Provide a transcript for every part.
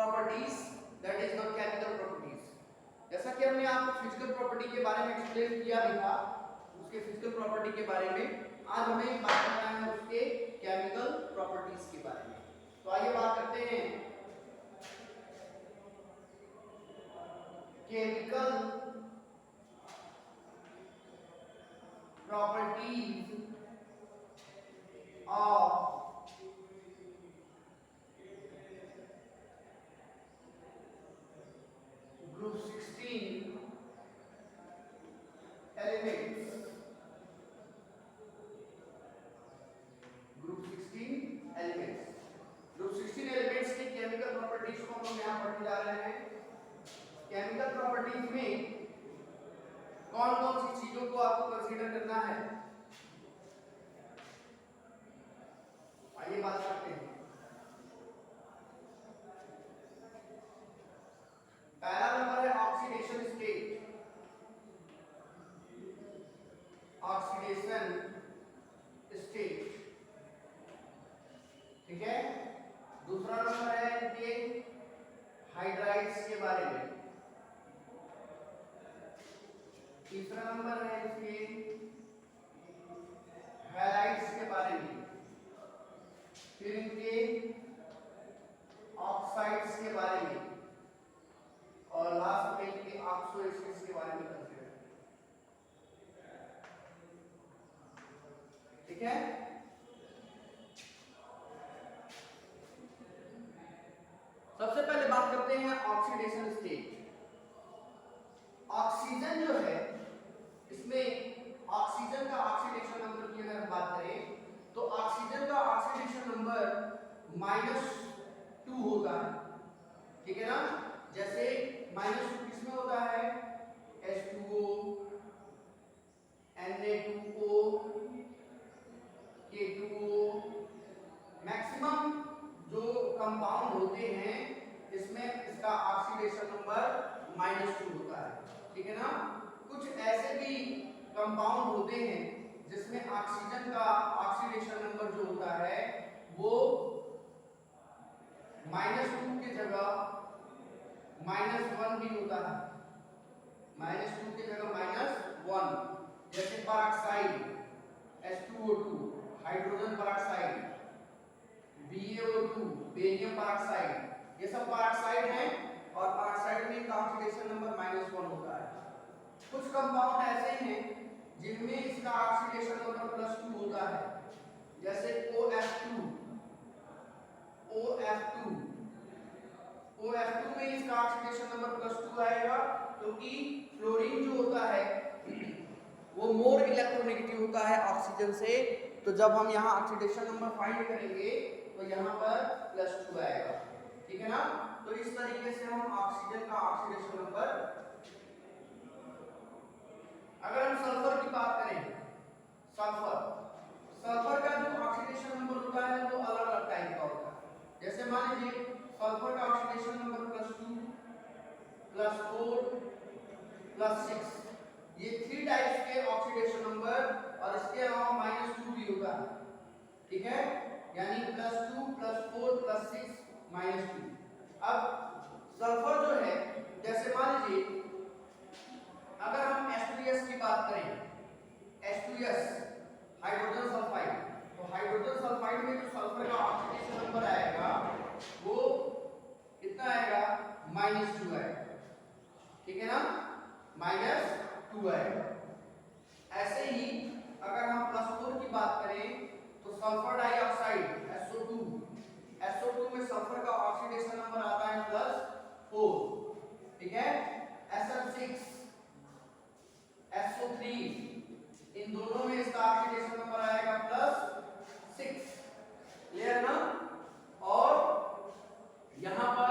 properties, that is the chemical properties. जैसा कि हमने आपको फिजिकल प्रॉपर्टी के बारे में एक्सप्लेन किया भी था, उसके फिजिकल प्रॉपर्टी के बारे में आज हमें बात करना है उसके केमिकल प्रॉपर्टीज के बारे में। तो आइए बात करते हैं chemical properties of group 16 elements. Group 16 elements, group 16 elements की केमिकल प्रॉपर्टीज को हम यहाँ पढ़ने जा रहे हैं। केमिकल प्रॉपर्टीज में कौन कौन सी चीजों को आपको कंसीडर करना है, आइए बात करते हैं। पहला नंबर है ऑक्सीडेशन स्टेट, ऑक्सीडेशन स्टेट, ठीक है। दूसरा नंबर है इनके हाइड्राइड्स के बारे में। तीसरा नंबर है इसके हैलाइड्स के बारे में। फिर इनके ऑक्साइड्स के बारे में और लास्ट में इनके ऑक्सो एसिड्स के बारे में कंसीडर, ठीक है। सबसे पहले बात करते हैं ऑक्सीडेशन स्टेट। ऑक्सीजन जो है, इसमें ऑक्सीजन का ऑक्सीडेशन नंबर की अगर बात करें तो ऑक्सीजन का ऑक्सीडेशन नंबर -2 होता है, ठीक है ना। जैसे -2 किसमें होता है, H2O, Na2O, K2O। मैक्सिमम जो कंपाउंड होते हैं इसमें इसका ऑक्सीडेशन नंबर -2 होता है, ठीक है ना। कुछ ऐसे भी कंपाउंड होते हैं जिसमें ऑक्सीजन का ऑक्सीडेशन नंबर जो होता है वो -2 की जगह -1 भी होता है, -2 की जगह -1। जैसे peroxide H2O2, hydrogen peroxide, BaO2, barium peroxide, ये सब पेरोक्साइड हैं और पेरोक्साइड में का ऑक्सीडेशन नंबर -1 होता है। कुछ कंपाउंड ऐसे हैं जिनमें इसका ऑक्सीडेशन नंबर +2 होता है, जैसे OF2 में इसका ऑक्सीडेशन नंबर +2 आएगा क्योंकि फ्लोरीन जो होता है वो मोर इलेक्ट्रोनेगेटिव होता है ऑक्सीजन से। तो जब हम यहाँ ऑक्सीडेशन नंबर फाइंड करेंगे तो यहाँ पर +2 आएगा, ठीक है ना। तो इस तरीके से हम ऑक्सीजन का ऑक्सीडेशन नंबर, अगर हम सल्फर की बात करें, सल्फर का जो ऑक्सीडेशन नंबर होता है वो अलग अलग टाइप का होता है। जैसे मान लीजिए सल्फर का ऑक्सीडेशन नंबर +2, +4, +6, ये 3 टाइप्स के ऑक्सीडेशन नंबर और इसके अलावा -2 भी होता है, ठीक है। यानी +2, +4, +6, -2। अब सल्फर जो है, जैसे मान लीजिए अगर हम H2S की बात करें, H2S हाइड्रोजन सल्फाइड, तो हाइड्रोजन सल्फाइड में जो सल्फर का ऑक्सीडेशन नंबर आएगा वो कितना आएगा, -2 आएगा, ठीक है ना, -2 आएगा। ऐसे ही अगर हम +4 की बात करें तो सल्फर डाइऑक्साइड SO2 में सल्फर का ऑक्सीडेशन नंबर आता है +4, ठीक है। SF6, SO3, इन दोनों में इसका ऑक्सीडेशन नंबर आएगा +6, क्लियर ना। और यहां पर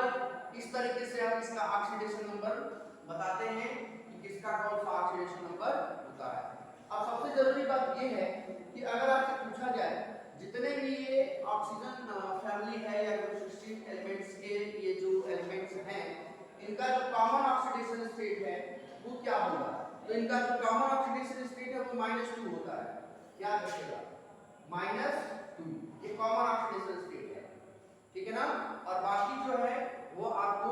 इस तरीके से हम इसका ऑक्सीडेशन नंबर बताते हैं कि किसका कौन सा ऑक्सीडेशन नंबर होता है। अब सबसे जरूरी बात यह है कि अगर आपसे पूछा जाए जितने भी ये ऑक्सीजन फैमिली है या ग्रुप 16 एलिमेंट्स के ये जो एलिमेंट्स हैं, इनका जो कॉमन ऑक्सीडेशन स्टेट है वो क्या होगा, तो इनका जो कॉमन ऑक्सीडेशन स्टेट है वो -2 होता है, याद रखिएगा -2, ये कॉमन ऑक्सीडेशन स्टेट है, ठीक है ना। और बाकी जो है वो आपको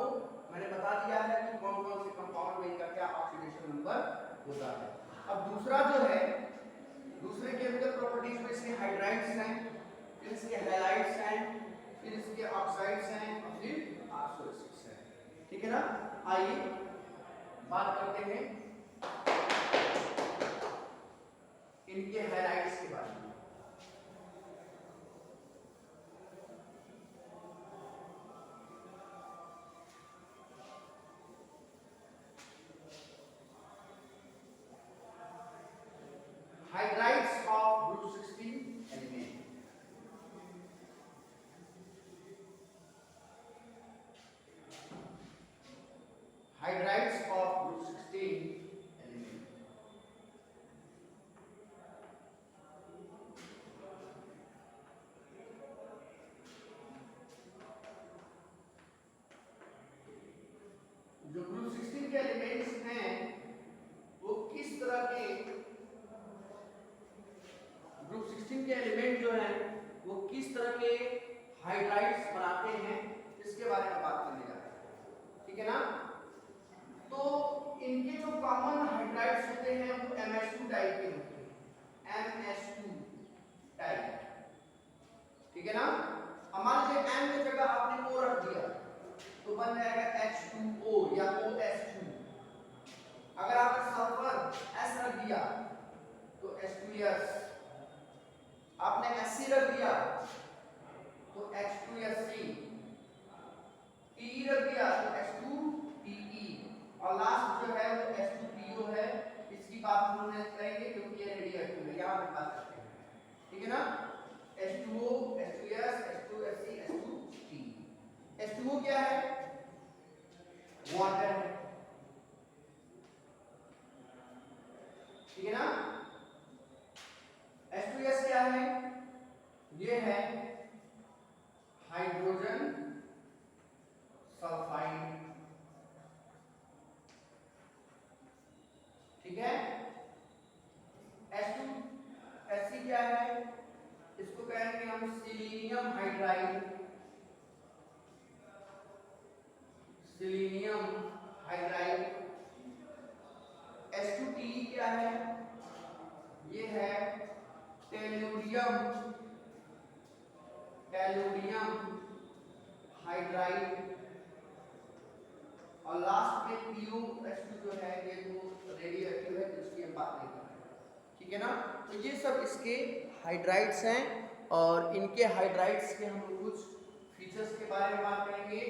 मैंने बता दिया है कि कौन कौन से कंपाउंड में इनका क्या ऑक्सीडेशन नंबर होता है। अब दूसरा जो है, दूसरे केमिकल प्रॉपर्टीज में इसके हाइड्राइड्स हैं, फिर इसके हैलाइड्स हैं, फिर इसके ऑक्साइड्स हैं और फिर आर्सोएसिड्स हैं। ठीक है ना। आइए बात करते हैं इनके हैलाइड्स के बारे में। Hydrides of group 16 element. Hydrides of group 16 element. जो ग्रुप 16 के एलिमेंट्स हैं वो किस तरह के, ग्रुप 16 के एलिमेंट जो हैं वो किस तरह के हाइड्राइड्स बनाते हैं इसके बारे में बात करने जा रहे हैं। ठीक है ना। तो इनके जो कॉमन हाइड्राइड्स होते हैं वो MH2 टाइप के होते हैं, MH2 टाइप। ठीक है ना। अब मान लीजिए M की जगह आपने O रख दिया तो बन जाएगा H2O या OS2। अगर आपने सल्फर S रख दिया तो H2S, आपने Sc रख दिया तो H2Sc, Te रख दिया तो H2Te, और लास्ट जो है वो H2PO है। इसकी बात हम लोग करेंगे क्योंकि ये रेडियो एक्टिव है, यहां पे बात करते हैं। ठीक है ना। H2O, H2S, H2Sc, H2Te। H2O क्या है? वाटर है। ठीक है ना। H2S क्या है? ये है हाइड्रोजन सल्फाइड। ठीक है। H2Sc क्या है? इसको कहेंगे हम selenium hydride, selenium hydride. H2Te क्या है? ये है टेलुरियम, टेलुरियम हाइड्राइड। और लास्ट में PuH2 जो है ये तो रेडियो एक्टिव है जिसकी हम बात नहीं कर रहे हैं। ठीक है ना। तो ये सब इसके हाइड्राइड्स हैं और इनके हाइड्राइड्स के हम लोग कुछ फीचर्स के बारे में बात करेंगे।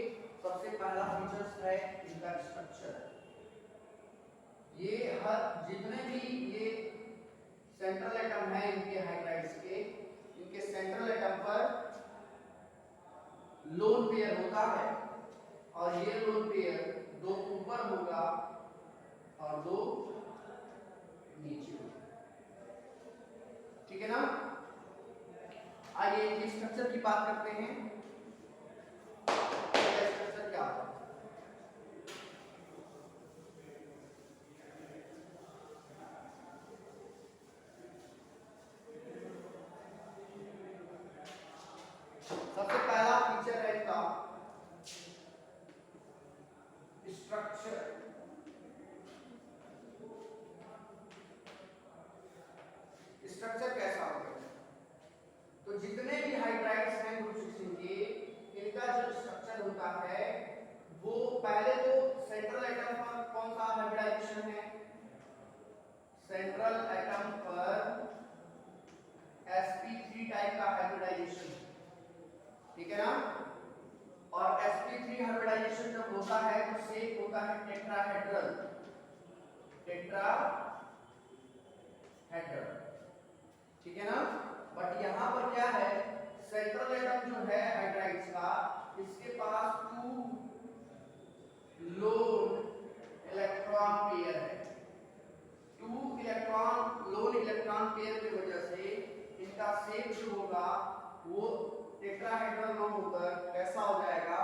सबसे पहला फीचर्स है इनका स्ट्रक्चर। ये हर जितने भी ये सेंट्रल एटम है इनके हाइड्राइड्स के, इनके सेंट्रल एटम पर लोन पेयर होता है और ये लोन पेयर दो ऊपर होगा और दो नीचे होगा। ठीक है ना। आइए इनके स्ट्रक्चर की बात करते हैं। स्ट्रक्चर क्या होता है? सबसे पहला फीचर है इसका स्ट्रक्चर। स्ट्रक्चर कैसा होगा? तो जितने भी हाइड्राइड्स हैं ग्रुप 16 के, इनका जो स्ट्रक्चर होता है वो पहले तो सेंट्रल एटम पर कौन सा हाइब्रिडाइजेशन है? सेंट्रल एटम पर sp3 टाइप का हाइब्रिडाइजेशन। ठीक है ना। और sp3 हाइब्रिडाइजेशन जब होता है तो शेप होता है टेट्राहेड्रल, टेट्राहेड्रल। ठीक है ना। बट यहां पर क्या है, सेंट्रल एटम जो है हाइड्राइड्स का, इसके पास 2 लोन इलेक्ट्रॉन पेयर है। 2 इलेक्ट्रॉन लोन इलेक्ट्रॉन पेयर की वजह से इनका शेप जो होगा वो टेट्राहेड्रल न होकर कैसा हो जाएगा?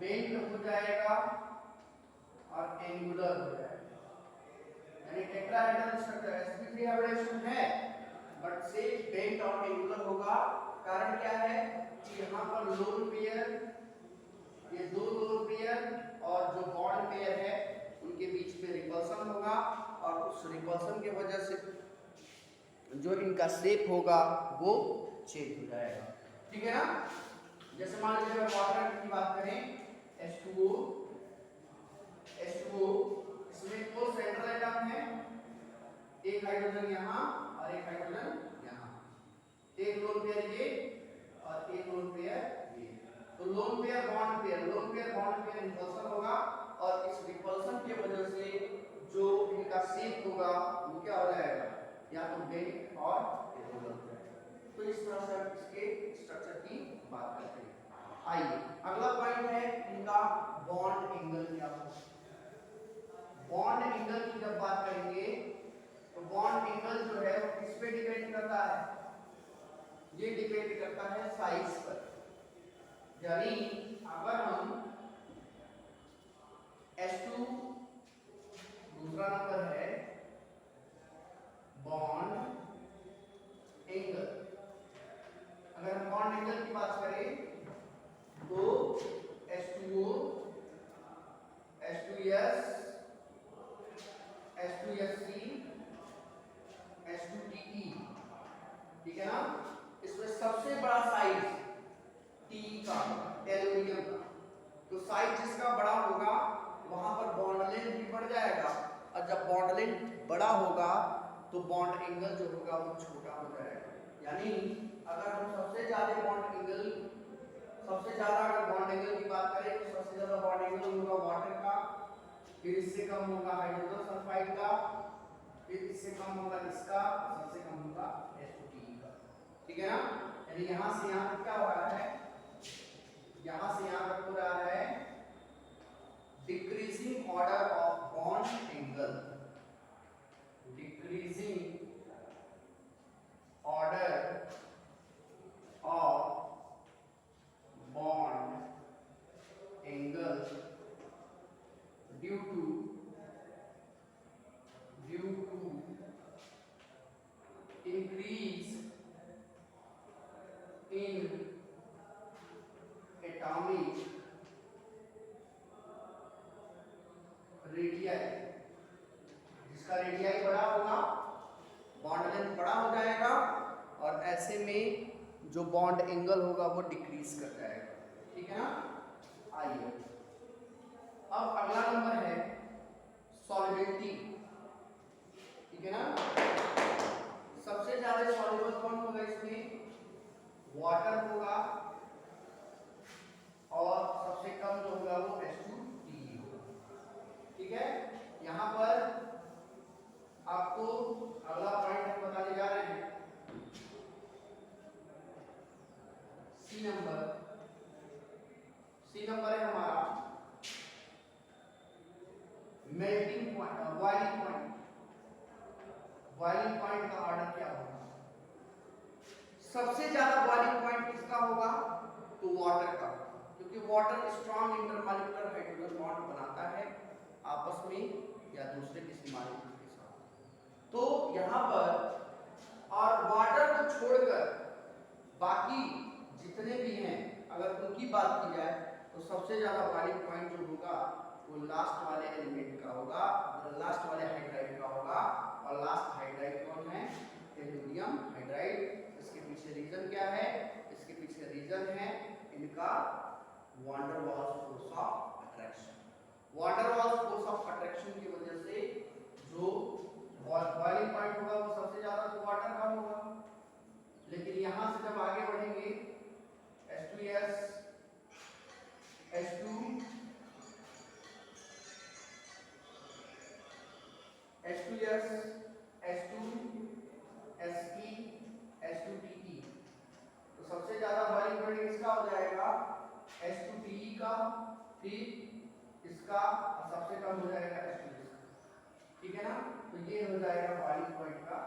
बेंड हो जाएगा और एंगुलर हो जाएगा। यानी टेट्राहेड्रल स्ट्रक्चर sp3 हाइब्रिडाइजेशन है बट से बेंड और एंगुलर होगा। कारण क्या है कि यहां पर लोन पेयर ये दो लोन पेयर और जो बॉन्ड पेयर है उनके बीच में रिपल्सन होगा और उस रिपल्सन की वजह से जो इनका शेप होगा वो चेंज हो जाएगा। ठीक है ना। जैसे मान लीजिए अगर वाटर की बात करें H2O इसमें दो सेंट्रल एटम है, एक हाइड्रोजन यहाँ और एक हाइड्रोजन यहाँ, एक लोन पेयर ये और एक लोन पेयर ये। तो lone pair bond pair repulsion होगा और इस रिपल्सन की वजह से जो इनका शेप होगा वो क्या हो जाएगा, या तो बेंट और इरेगुलर हो जाएगा। तो इस तरह से हम इसके स्ट्रक्चर की बात करते हैं। आइए अगला पॉइंट है इनका बॉन्ड एंगल क्या होगा। बॉन्ड एंगल की जब बात करेंगे तो बॉन्ड एंगल जो है वो किस पे डिपेंड करता है, ये डिपेंड करता है साइज पर। यानी अगर हम H2 दूसरा नंबर है बॉन्ड एंगल, अगर हम बॉन्ड एंगल की बात करें तो H2O H2S H2SC H2TE, ठीक है ना। इसमें सबसे बड़ा साइज T का एल्यूमिनियम का, तो साइज जिसका बड़ा होगा वहां पर बॉन्ड लेंथ भी बढ़ जाएगा और जब बॉन्ड लेंथ बड़ा होगा तो बॉन्ड एंगल जो होगा वो छोटा हो जाएगा। यानी अगर हम सबसे ज्यादा अगर बॉन्ड एंगल की बात करें तो सबसे ज्यादा बॉन्ड एंगल होगा वाटर का, फिर इससे कम होगा हाइड्रोजन सल्फाइड का, फिर इससे कम होगा इसका, सबसे कम होगा H2TE का। ठीक है ना। यानी यहां से यहां तक क्या हो रहा है, यहां से यहां तक हो रहा है decreasing order of bond angle, decreasing order of bond angle due to increase in atomic radii, जिसका रेडियाई बड़ा होगा बॉन्ड लेंथ बड़ा हो जाएगा और ऐसे में जो बॉन्ड एंगल होगा वो डिक्रीज कर जाएगा। ठीक है ना। आइए अब अगला नंबर है सॉल्युबिलिटी। ठीक है ना। सबसे ज्यादा सॉल्युबल कौन होगा इसमें, वाटर होगा और सबसे कम जो होगा वो H2TE होगा। ठीक है। यहां पर आपको अगला पॉइंट हम बताने जा रहे हैं सी नंबर है हमारा मेल्टिंग पॉइंट, बॉइलिंग पॉइंट का ऑर्डर क्या होगा। सबसे ज्यादा बॉइलिंग पॉइंट किसका होगा, तो वाटर का, क्योंकि water strong intermolecular hydrogen bond बनाता है आपस में या दूसरे किसी मॉलिक्यूल के साथ। तो यहां पर और वाटर को छोड़कर बाकी जितने भी हैं अगर उनकी बात की जाए तो सबसे ज्यादा बॉइलिंग पॉइंट जो होगा वो लास्ट वाले एलिमेंट का होगा, लास्ट वाले हाइड्राइड का होगा। और लास्ट हाइड्राइड कौन है, एल्यूमिनियम हाइड्राइड। इसके पीछे रीजन क्या है, इसके पीछे रीजन है इनका van der Waals force of attraction. Van der Waals force of attraction की वजह से जो बॉइलिंग पॉइंट होगा वो सबसे ज्यादा तो वाटर का होगा। लेकिन यहां से जब आगे बढ़ेंगे H2S H2 H2S H2SE H2TE, तो सबसे ज्यादा बॉइलिंग पॉइंट किसका हो जाएगा, H2TE का, फिर इसका और सबसे कम हो जाएगा H2S का। ठीक है ना। तो ये हो जाएगा बॉइलिंग पॉइंट का।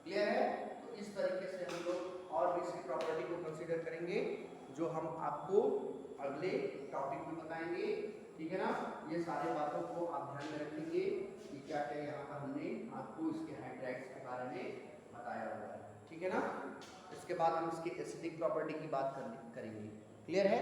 क्लियर है। तो इस तरीके से हम लोग और भी इसकी प्रॉपर्टी को कंसीडर करेंगे जो हम आपको अगले टॉपिक में बताएंगे। ठीक है ना। ये सारे बातों को आप ध्यान में रखेंगे कि क्या क्या यहाँ पर हमने आपको इसके हाइड्राइड्स के बारे में बताया हुआ है। ठीक है ना। इसके बाद हम इसकी एसिडिक प्रॉपर्टी की बात करेंगे। क्लियर है।